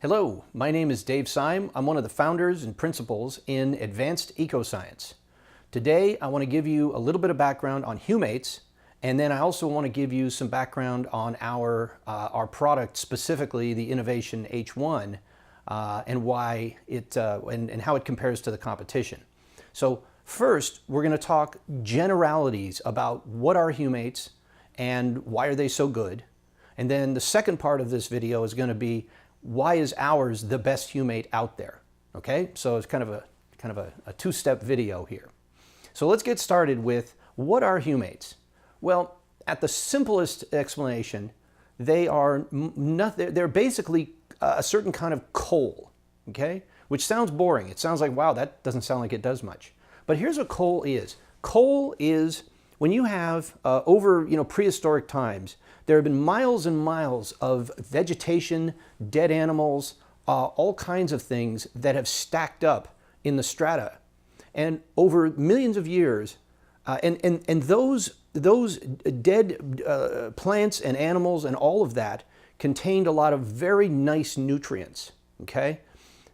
Hello, my name is Dave Syme. I'm one of the founders and principals in Advanced EcoScience. Today, I want to give you a little bit of background on Humates, and then I also want to give you some background on our product, specifically the Innovation H1, and why it and how it compares to the competition. So first, we're going to talk generalities about what are Humates and why are they so good. And then the second part of this video is going to be why is ours the best Humate out there? Okay, so it's kind of a two-step video here. So let's get started with what are Humates? Well, at the simplest explanation, they're basically a certain kind of coal, okay? Which sounds boring. It sounds like, wow, that doesn't sound like it does much. But here's what coal is. Coal is when you have, over prehistoric times, there have been miles and miles of vegetation, dead animals, all kinds of things that have stacked up in the strata. And over millions of years, and those dead plants and animals and all of that contained a lot of very nice nutrients, okay?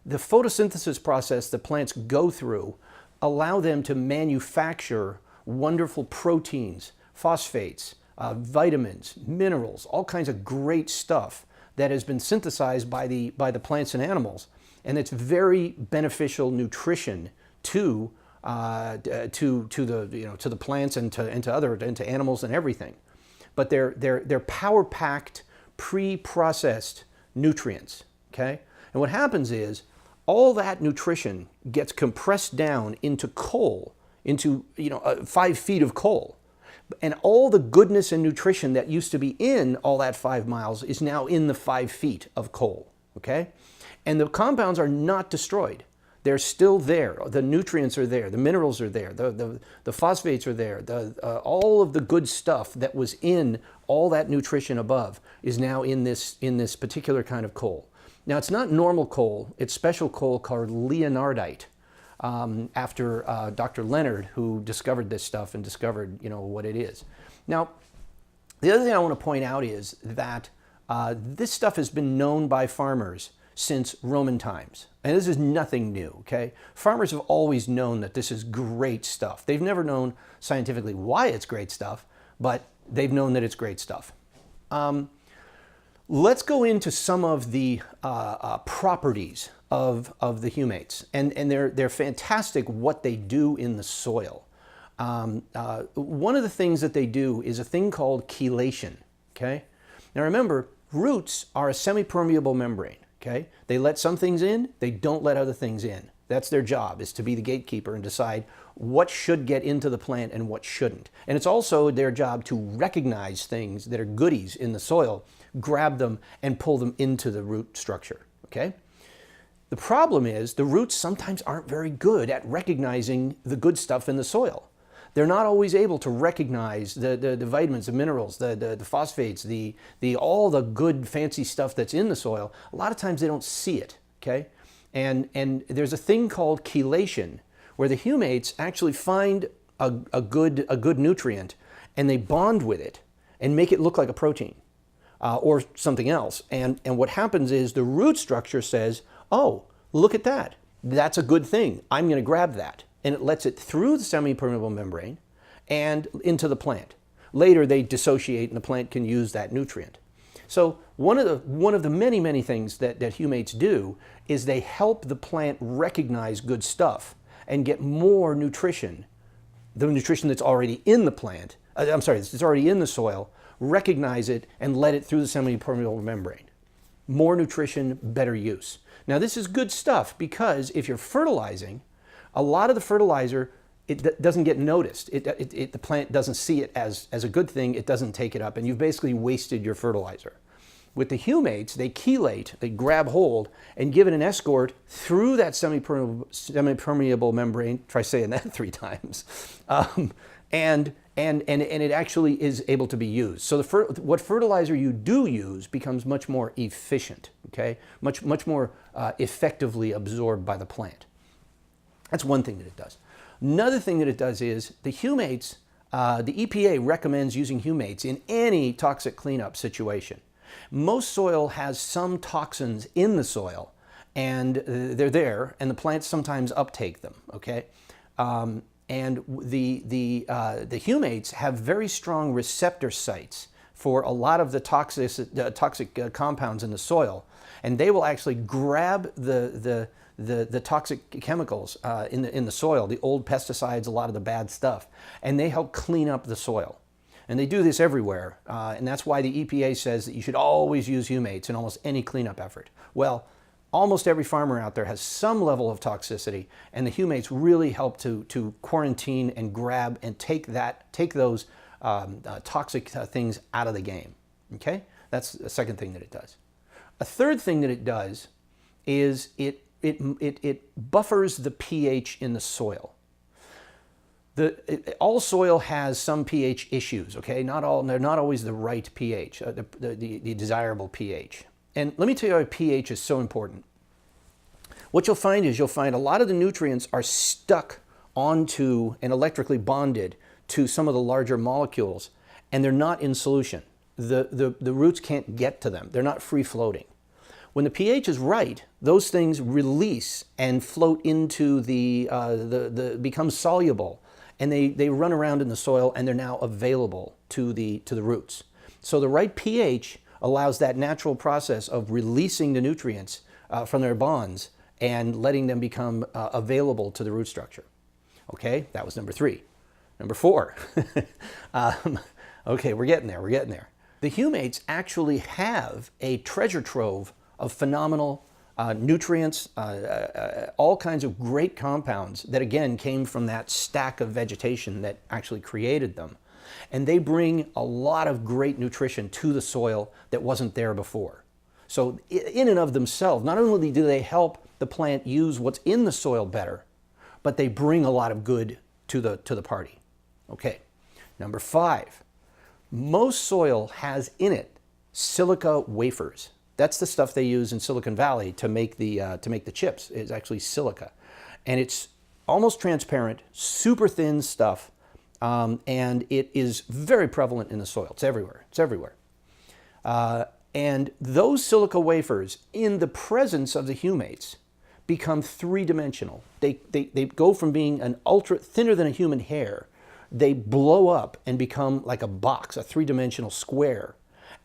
The photosynthesis process that plants go through allow them to manufacture wonderful proteins, phosphates, vitamins, minerals, all kinds of great stuff that has been synthesized by the plants and animals, and it's very beneficial nutrition to the plants and to animals and everything. But they're power-packed, pre-processed nutrients. Okay, and what happens is all that nutrition gets compressed down into coal, into 5 feet of coal. And all the goodness and nutrition that used to be in all that 5 miles is now in the 5 feet of coal, okay? And the compounds are not destroyed. They're still there. The nutrients are there. The minerals are there. The phosphates are there. All of the good stuff that was in all that nutrition above is now in this particular kind of coal. Now, it's not normal coal. It's special coal called leonardite. After Dr. Leonard, who discovered this stuff and discovered, what it is. Now, the other thing I want to point out is that this stuff has been known by farmers since Roman times. And this is nothing new, okay? Farmers have always known that this is great stuff. They've never known scientifically why it's great stuff, but they've known that it's great stuff. Let's go into some of the properties of the Humates, and they're fantastic what they do in the soil. One of the things that they do is a thing called chelation, okay? Now remember, roots are a semi-permeable membrane, okay? They let some things in, they don't let other things in. That's their job, is to be the gatekeeper and decide what should get into the plant and what shouldn't. And it's also their job to recognize things that are goodies in the soil, grab them and pull them into the root structure, okay? The problem is the roots sometimes aren't very good at recognizing the good stuff in the soil. They're not always able to recognize the vitamins, the minerals, the phosphates, all the good fancy stuff that's in the soil. A lot of times they don't see it, okay? And there's a thing called chelation where the Humates actually find a good nutrient and they bond with it and make it look like a protein or something else. And what happens is the root structure says, oh, look at that. That's a good thing. I'm going to grab that. And it lets it through the semi-permeable membrane and into the plant. Later, they dissociate and the plant can use that nutrient. So one of the many things that Humates do is they help the plant recognize good stuff and get more nutrition, the nutrition that's already in the plant, it's already in the soil, recognize it and let it through the semi-permeable membrane. More nutrition, better use. Now this is good stuff because if you're fertilizing, a lot of the fertilizer, it doesn't get noticed. The plant doesn't see it as a good thing. It doesn't take it up, and you've basically wasted your fertilizer. With the Humates, they chelate, they grab hold, and give it an escort through that semi-permeable membrane. Try saying that 3 times. And it actually is able to be used. So what fertilizer you do use becomes much more efficient, okay? Much more effectively absorbed by the plant. That's one thing that it does. Another thing that it does is the Humates, the EPA recommends using Humates in any toxic cleanup situation. Most soil has some toxins in the soil, and they're there, and the plants sometimes uptake them, okay? And the humates have very strong receptor sites for a lot of the toxic compounds in the soil, and they will actually grab the toxic chemicals in the soil, the old pesticides, a lot of the bad stuff, and they help clean up the soil. And they do this everywhere, and that's why the EPA says that you should always use humates in almost any cleanup effort. Well, almost every farmer out there has some level of toxicity, and the humates really help to quarantine and grab and take those toxic things out of the game. Okay, that's the second thing that it does. A third thing that it does is it buffers the pH in the soil. All soil has some pH issues, okay? They're not always the right pH, the desirable pH. And let me tell you why pH is so important. What you'll find is a lot of the nutrients are stuck onto and electrically bonded to some of the larger molecules, and they're not in solution. The roots can't get to them. They're not free floating. When the pH is right, those things release and float into become soluble, and they run around in the soil, and they're now available to the roots. So the right pH allows that natural process of releasing the nutrients from their bonds and letting them become available to the root structure. Okay, that was number 3. Number 4. Okay, we're getting there. The humates actually have a treasure trove of phenomenal nutrients, all kinds of great compounds that again came from that stack of vegetation that actually created them. And they bring a lot of great nutrition to the soil that wasn't there before. So in and of themselves, not only do they help the plant use what's in the soil better, but they bring a lot of good to the party. Okay, number 5. Most soil has in it silica wafers. That's the stuff they use in Silicon Valley to make the chips. It's actually silica, and it's almost transparent, super thin stuff, and it is very prevalent in the soil. It's everywhere. And those silica wafers, in the presence of the humates, become 3-dimensional. They go from being an ultra thinner than a human hair. They blow up and become like a box, a 3-dimensional square,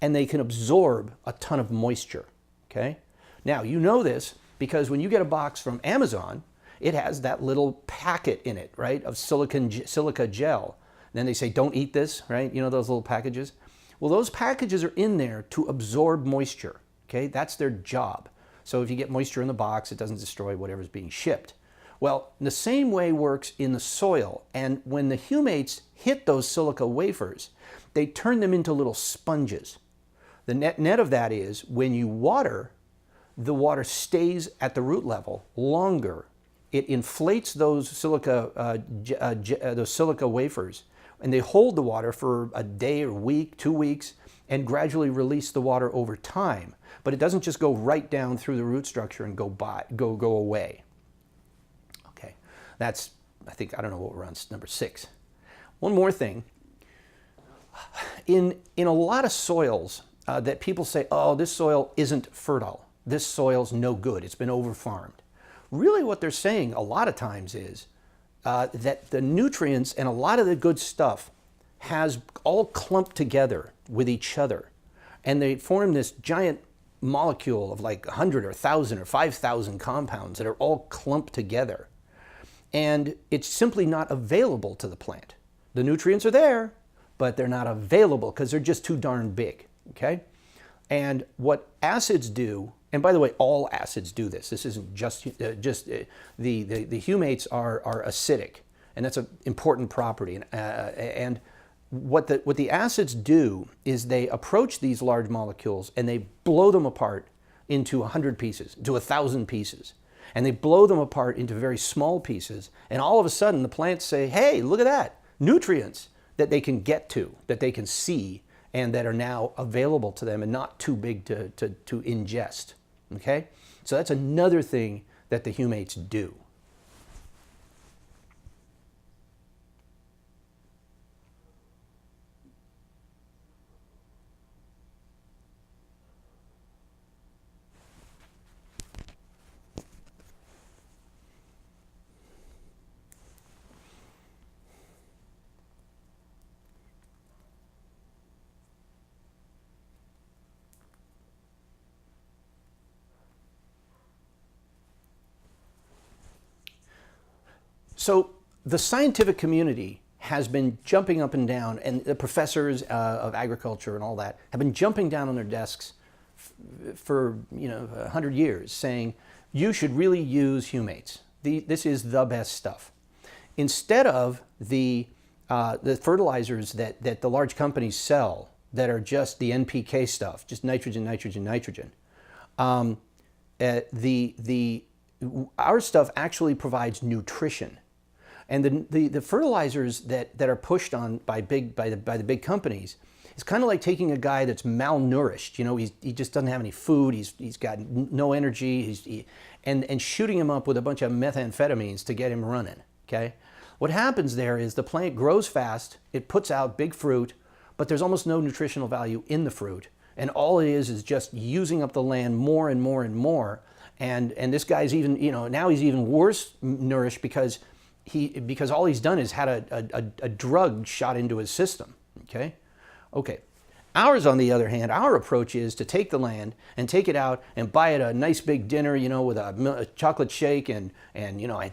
and they can absorb a ton of moisture, okay? Now, you know this because when you get a box from Amazon, it has that little packet in it, right, of silica gel. And then they say, don't eat this, right? You know those little packages? Well, those packages are in there to absorb moisture, okay? That's their job. So if you get moisture in the box, it doesn't destroy whatever's being shipped. Well, the same way works in the soil, and when the humates hit those silica wafers, they turn them into little sponges. The net of that is when you water, the water stays at the root level longer. It inflates those silica wafers, and they hold the water for a day or week, 2 weeks, and gradually release the water over time. But it doesn't just go right down through the root structure and go away. Okay, that's, I don't know what we're on, number 6. One more thing. In a lot of soils that people say, oh, this soil isn't fertile. This soil's no good. It's been over-farmed. Really what they're saying a lot of times is that the nutrients and a lot of the good stuff has all clumped together with each other. And they form this giant molecule of like 100 or 1,000 or 5,000 compounds that are all clumped together. And it's simply not available to the plant. The nutrients are there, but they're not available because they're just too darn big, okay? And what acids do, and by the way, all acids do this. This isn't just the humates are acidic, and that's an important property. And what the acids do is they approach these large molecules and they blow them apart into 100 pieces, to 1,000 pieces. And they blow them apart into very small pieces. And all of a sudden the plants say, hey, look at that, nutrients that they can get to, that they can see, and that are now available to them and not too big to ingest. Okay? So that's another thing that the humates do. So the scientific community has been jumping up and down, and the professors of agriculture and all that have been jumping down on their desks for 100 years, saying you should really use Humates. This is the best stuff. Instead of the fertilizers that the large companies sell that are just the NPK stuff, just nitrogen, nitrogen, nitrogen. Our stuff actually provides nutrition. And the fertilizers that are pushed on by the big companies, it's kind of like taking a guy that's malnourished. He just doesn't have any food. He's got no energy. And shooting him up with a bunch of methamphetamines to get him running. Okay, what happens there is the plant grows fast. It puts out big fruit, but there's almost no nutritional value in the fruit. And all it is just using up the land more and more and more. And this guy's even now he's even worse nourished because all he's done is had a drug shot into his system. Okay. Ours, on the other hand, our approach is to take the land and take it out and buy it a nice big dinner, with a chocolate shake and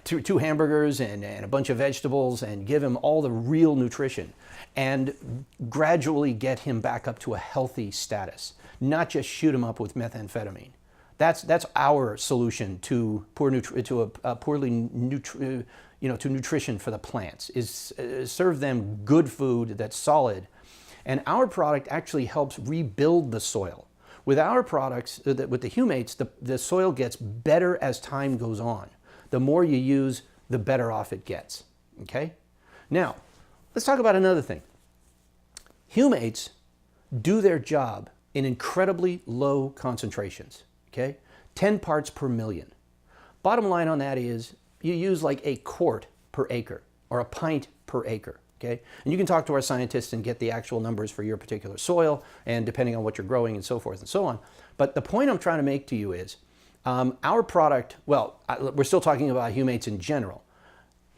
two hamburgers and a bunch of vegetables, and give him all the real nutrition and gradually get him back up to a healthy status, not just shoot him up with methamphetamine. That's our solution to nutrition for the plants, is serve them good food that's solid. And our product actually helps rebuild the soil. With our products, with the Humates, the soil gets better as time goes on. The more you use, the better off it gets. Okay? Now, let's talk about another thing. Humates do their job in incredibly low concentrations. Okay? 10 parts per million. Bottom line on that is you use like a quart per acre or a pint per acre. Okay? And you can talk to our scientists and get the actual numbers for your particular soil and depending on what you're growing and so forth and so on. But the point I'm trying to make to you is our product, we're still talking about Humates in general.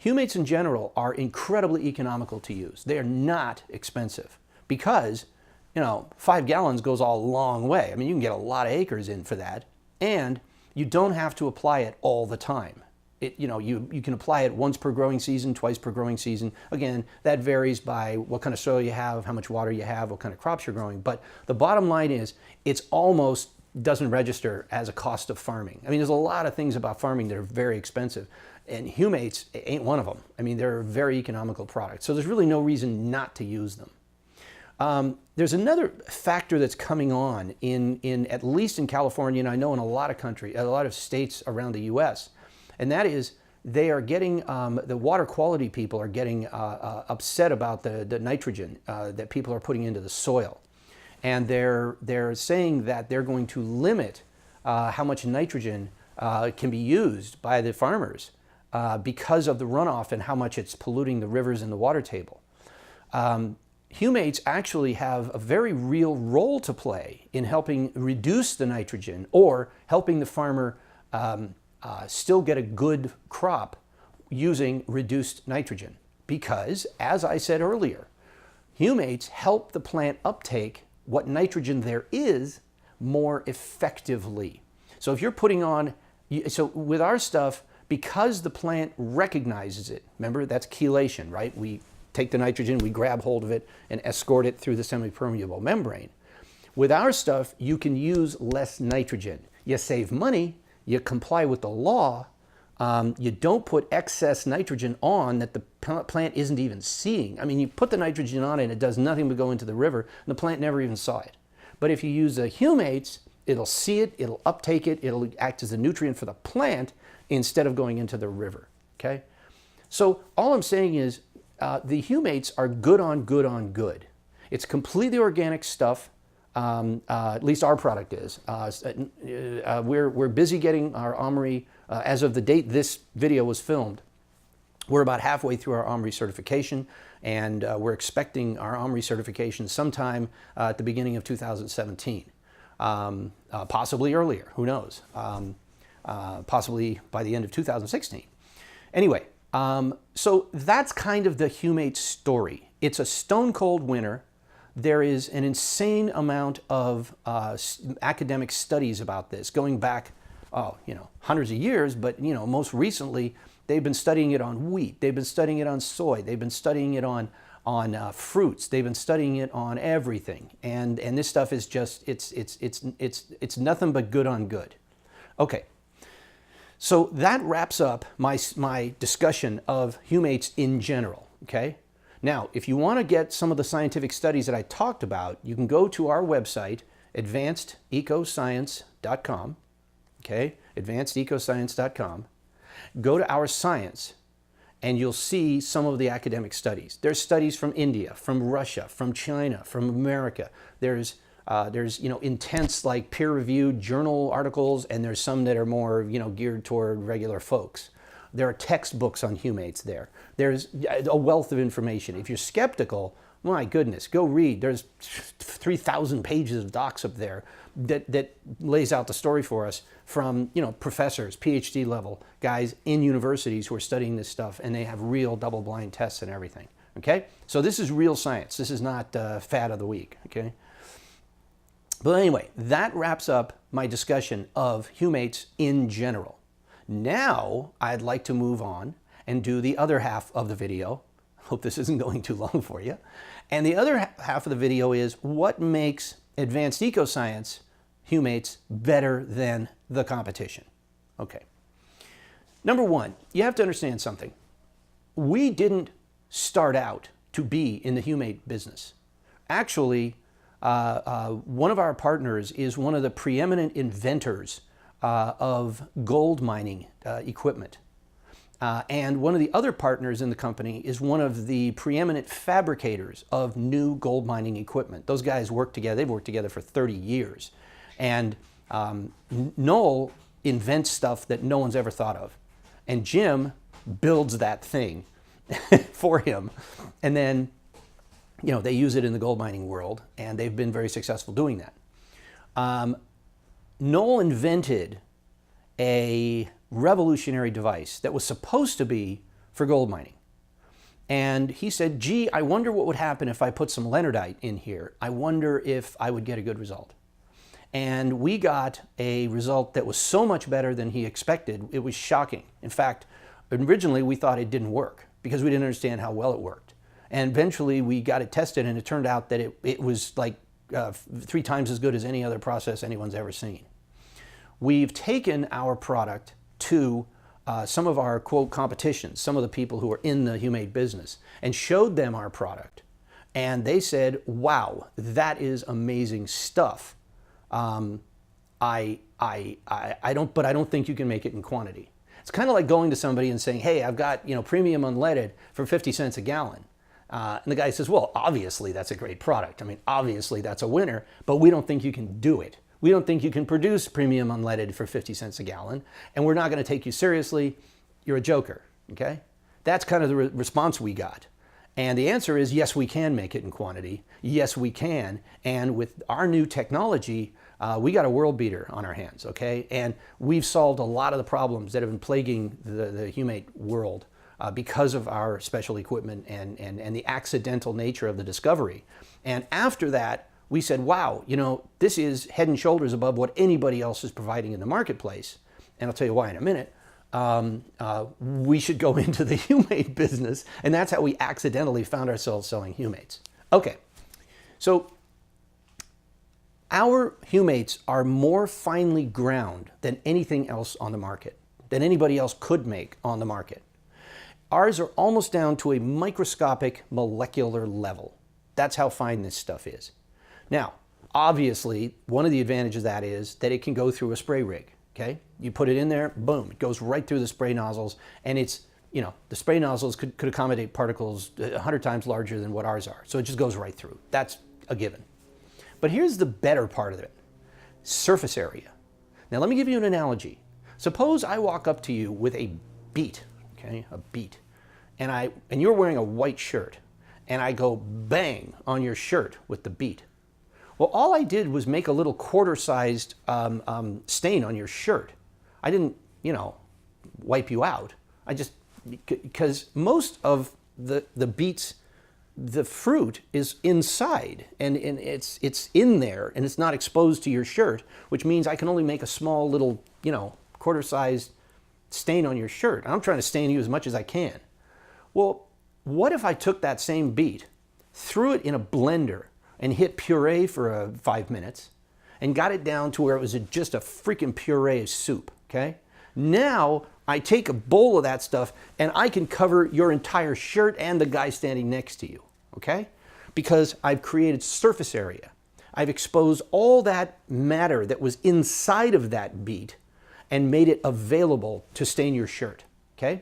Humates in general are incredibly economical to use. They are not expensive because 5 gallons goes a long way. I mean, you can get a lot of acres in for that, and you don't have to apply it all the time. You can apply it once per growing season, twice per growing season. Again, that varies by what kind of soil you have, how much water you have, what kind of crops you're growing. But the bottom line is it's almost doesn't register as a cost of farming. I mean, there's a lot of things about farming that are very expensive, and Humates ain't one of them. I mean, they're a very economical product. So there's really no reason not to use them. There's another factor that's coming on in at least in California, and I know in a lot of states around the U.S., and that is they are getting, the water quality people are getting upset about the nitrogen that people are putting into the soil. And they're saying that they're going to limit how much nitrogen can be used by the farmers because of the runoff and how much it's polluting the rivers and the water table. Humates actually have a very real role to play in helping reduce the nitrogen or helping the farmer still get a good crop using reduced nitrogen. Because, as I said earlier, Humates help the plant uptake what nitrogen there is more effectively. So if you're putting on, so with our stuff, because the plant recognizes it, remember that's chelation, right? We take the nitrogen, we grab hold of it and escort it through the semi-permeable membrane. With our stuff, you can use less nitrogen. You save money, you comply with the law, you don't put excess nitrogen on that the plant isn't even seeing. I mean, you put the nitrogen on it and it does nothing but go into the river, and the plant never even saw it. But if you use the Humates, it'll see it, it'll uptake it, it'll act as a nutrient for the plant instead of going into the river, okay? So all I'm saying is the Humates are good on good on good. It's completely organic stuff. At least our product is. We're busy getting our OMRI, as of the date this video was filmed, we're about halfway through our OMRI certification, and we're expecting our OMRI certification sometime at the beginning of 2017. Possibly earlier, who knows? Possibly by the end of 2016. Anyway, so that's kind of the Humate story. It's a stone cold winner. There is an insane amount of academic studies about this, going back hundreds of years, but most recently they've been studying it on wheat, they've been studying it on soy, they've been studying it on fruits, they've been studying it on everything, and this stuff is just it's nothing but good on good. Okay, so that wraps up my discussion of humates in general. Okay, now if you want to get some of the scientific studies that I talked about, you can go to our website, advancedeCoscience.com. Okay, advancedeCoscience.com. Go to our science, and you'll see some of the academic studies. There's studies from India, from Russia, from China, from America. There's intense like peer-reviewed journal articles, and there's some that are more geared toward regular folks. There are textbooks on humates there. There's a wealth of information. If you're skeptical, my goodness, go read. There's 3,000 pages of docs up there that lays out the story for us from professors, PhD level guys in universities who are studying this stuff, and they have real double-blind tests and everything. Okay, so this is real science. This is not fad of the week. Okay, but anyway, that wraps up my discussion of humates in general. Now I'd like to move on and do the other half of the video. Hope this isn't going too long for you. And the other half of the video is what makes advanced EcoScience humates better than the competition. Okay. Number one, you have to understand something. We didn't start out to be in the humate business. Actually, one of our partners is one of the preeminent inventors of gold mining equipment. And one of the other partners in the company is one of the preeminent fabricators of new gold mining equipment. Those guys work together. They've worked together for 30 years. And Noel invents stuff that no one's ever thought of. And Jim builds that thing for him. And then, they use it in the gold mining world, and they've been very successful doing that. Noel invented a revolutionary device that was supposed to be for gold mining. And he said, gee, I wonder what would happen if I put some leonardite in here. I wonder if I would get a good result. And we got a result that was so much better than he expected, it was shocking. In fact, originally we thought it didn't work because we didn't understand how well it worked. And eventually we got it tested, and it turned out that it was like 3 times as good as any other process anyone's ever seen. We've taken our product to some of our, quote, competitions, some of the people who are in the humate business, and showed them our product. And they said, wow, that is amazing stuff. I don't think you can make it in quantity. It's kind of like going to somebody and saying, hey, I've got premium unleaded for 50 cents a gallon. And the guy says, well, obviously that's a great product. I mean, obviously that's a winner, but we don't think you can do it. We don't think you can produce premium unleaded for 50 cents a gallon, and we're not going to take you seriously. You're a joker, okay? That's kind of the response we got. And the answer is, yes, we can make it in quantity. Yes, we can. And with our new technology, we got a world beater on our hands, okay? And we've solved a lot of the problems that have been plaguing the humate world because of our special equipment and the accidental nature of the discovery. And after that, we said, wow, this is head and shoulders above what anybody else is providing in the marketplace. And I'll tell you why in a minute. We should go into the humate business, and that's how we accidentally found ourselves selling humates. Okay, so our humates are more finely ground than anything else on the market, than anybody else could make on the market. Ours are almost down to a microscopic molecular level. That's how fine this stuff is. Now, obviously, one of the advantages of that is that it can go through a spray rig, okay? You put it in there, boom, it goes right through the spray nozzles, and it's, the spray nozzles could accommodate particles 100 times larger than what ours are, so it just goes right through. That's a given. But here's the better part of it, surface area. Now, let me give you an analogy. Suppose I walk up to you with a beet, okay, a beet, and you're wearing a white shirt, and I go bang on your shirt with the beet. Well, all I did was make a little quarter-sized stain on your shirt. I didn't, wipe you out. I just, because most of the beets, the fruit is inside, and it's in there, and it's not exposed to your shirt, which means I can only make a small little, quarter-sized stain on your shirt. I'm trying to stain you as much as I can. Well, what if I took that same beet, threw it in a blender, and hit puree for 5 minutes, and got it down to where it was just a freaking puree of soup, okay? Now, I take a bowl of that stuff, and I can cover your entire shirt and the guy standing next to you, okay? Because I've created surface area. I've exposed all that matter that was inside of that beet and made it available to stain your shirt, okay?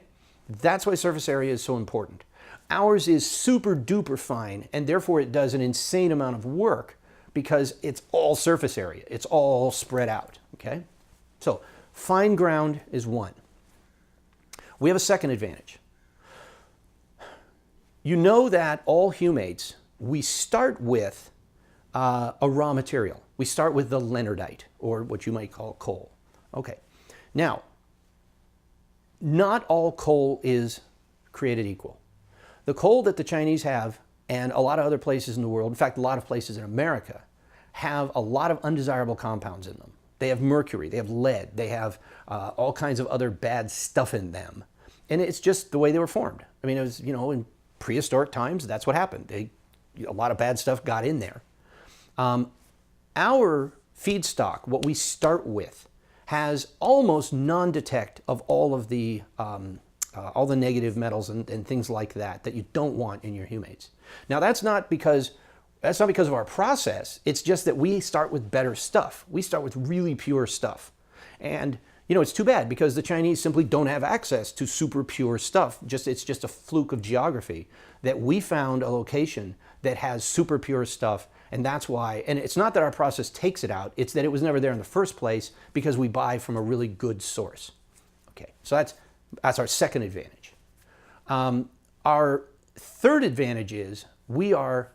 That's why surface area is so important. Ours is super duper fine, and therefore it does an insane amount of work because it's all surface area. It's all spread out, okay? So fine ground is one. We have a second advantage. You know that all humates, we start with a raw material. We start with the leonardite, or what you might call coal. Okay, now, not all coal is created equal. The coal that the Chinese have, and a lot of other places in the world, in fact, a lot of places in America, have a lot of undesirable compounds in them. They have mercury, they have lead, they have all kinds of other bad stuff in them. And it's just the way they were formed. I mean, it was, you know, in prehistoric times, that's what happened. A lot of bad stuff got in there. Our feedstock, what we start with, has almost non-detect of all of the negative metals and things like that you don't want in your humates. Now that's not because of our process. It's just that we start with better stuff. We start with really pure stuff. And you know, it's too bad because the Chinese simply don't have access to super pure stuff. It's just a fluke of geography that we found a location that has super pure stuff, and that's why. And it's not that our process takes it out, it's that it was never there in the first place because we buy from a really good source. Okay, so that's our second advantage. Our third advantage is we are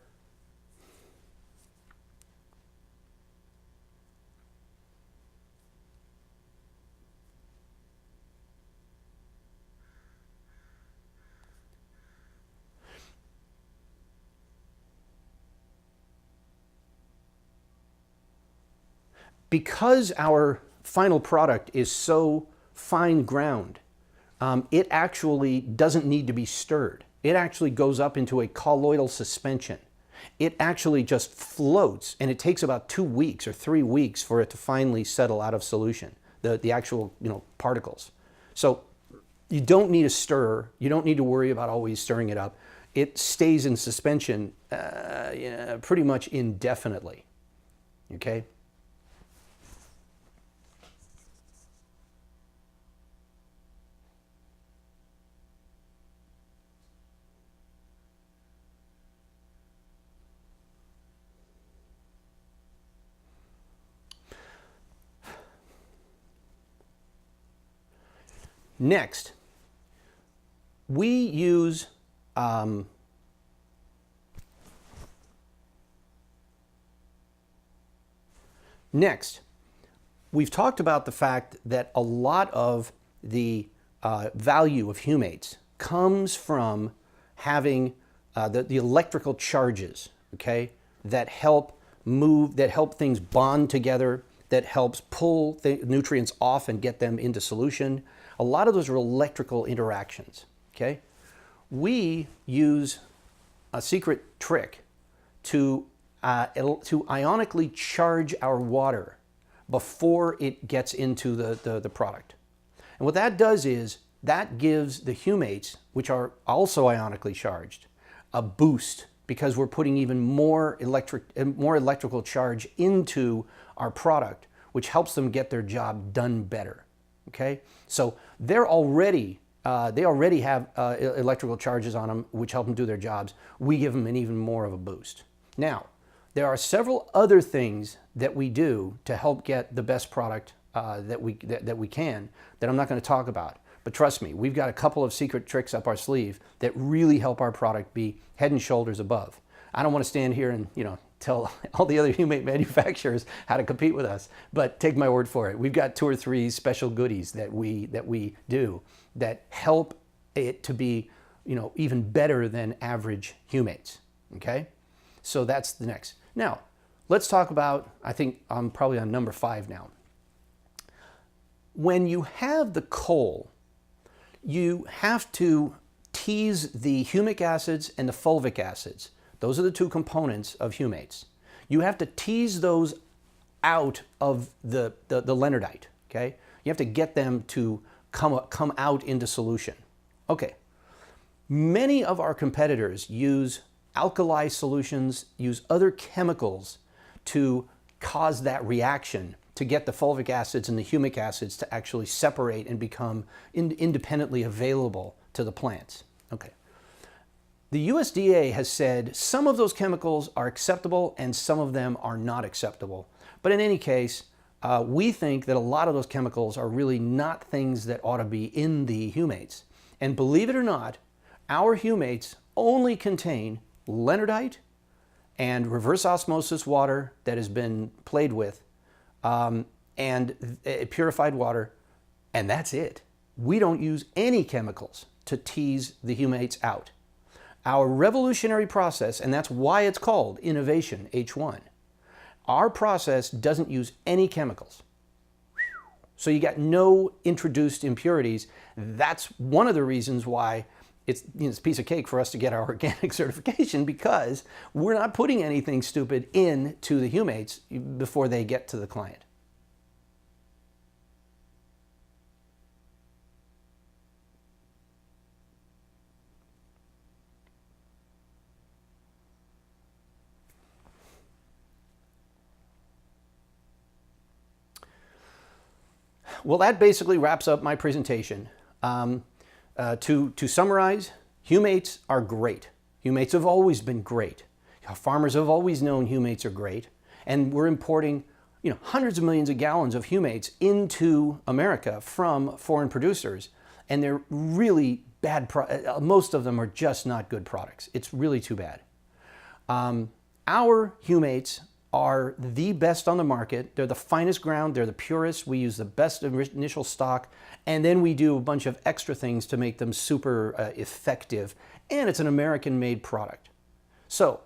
because our final product is so fine ground, it actually doesn't need to be stirred. It actually goes up into a colloidal suspension. It actually just floats, and it takes about 2 weeks or 3 weeks for it to finally settle out of solution, the actual, you know, particles. So you don't need a stirrer. You don't need to worry about always stirring it up. It stays in suspension pretty much indefinitely, okay? Next, we use we've talked about the fact that a lot of the value of humates comes from having the electrical charges, okay, that help things bond together, that helps pull the nutrients off and get them into solution. A lot of those are electrical interactions, okay? We use a secret trick to ionically charge our water before it gets into the product. And what that does is that gives the humates, which are also ionically charged, a boost because we're putting even more electrical charge into our product, which helps them get their job done better. Okay, so they already have electrical charges on them, which help them do their jobs. We give them an even more of a boost. Now, there are several other things that we do to help get the best product that we can that I'm not going to talk about. But trust me, we've got a couple of secret tricks up our sleeve that really help our product be head and shoulders above. I don't want to stand here and, you know, tell all the other humate manufacturers how to compete with us, but take my word for it. We've got 2 or 3 special goodies that we do that help it to be, you know, even better than average humates. Okay, so that's the next. Now, let's talk about. I think I'm probably on number 5 now. when you have the coal, you have to tease the humic acids and the fulvic acids. Those are the two components of humates. You have to tease those out of the leonardite, okay? You have to get them to come out into solution. Okay, many of our competitors use alkali solutions, use other chemicals to cause that reaction to get the fulvic acids and the humic acids to actually separate and become independently available to the plants. Okay. The USDA has said some of those chemicals are acceptable and some of them are not acceptable. But in any case, we think that a lot of those chemicals are really not things that ought to be in the humates. And believe it or not, our humates only contain leonardite and reverse osmosis water that has been played with, and purified water, and that's it. We don't use any chemicals to tease the humates out. Our revolutionary process, and that's why it's called Innovation H1, our process doesn't use any chemicals. So you got no introduced impurities. That's one of the reasons why it's a piece of cake for us to get our organic certification, because we're not putting anything stupid into the humates before they get to the client. Well, that basically wraps up my presentation. To summarize, humates are great. Humates have always been great. Farmers have always known humates are great, and we're importing hundreds of millions of gallons of humates into America from foreign producers, and they're really bad. Most of them are just not good products. It's really too bad. Our humates are the best on the market. They're the finest ground, they're the purest. We use the best initial stock, and then we do a bunch of extra things to make them super effective, and it's an American-made product. So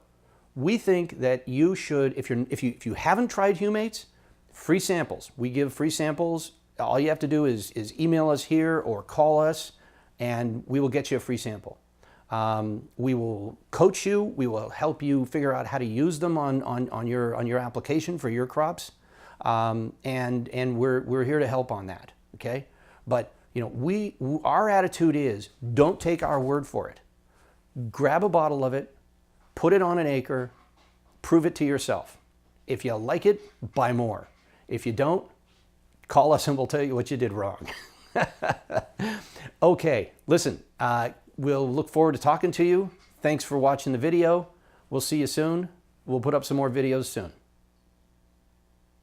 we think that you should, if you haven't tried humates, free samples. We give free samples. All you have to do is email us here or call us, and we will get you a free sample. We will coach you. We will help you figure out how to use them on your application for your crops, and we're here to help on that. Okay, but our attitude is, don't take our word for it. Grab a bottle of it, put it on an acre, prove it to yourself. If you like it, buy more. If you don't, call us and we'll tell you what you did wrong. Okay, listen. We'll look forward to talking to you. Thanks for watching the video. We'll see you soon. We'll put up some more videos soon.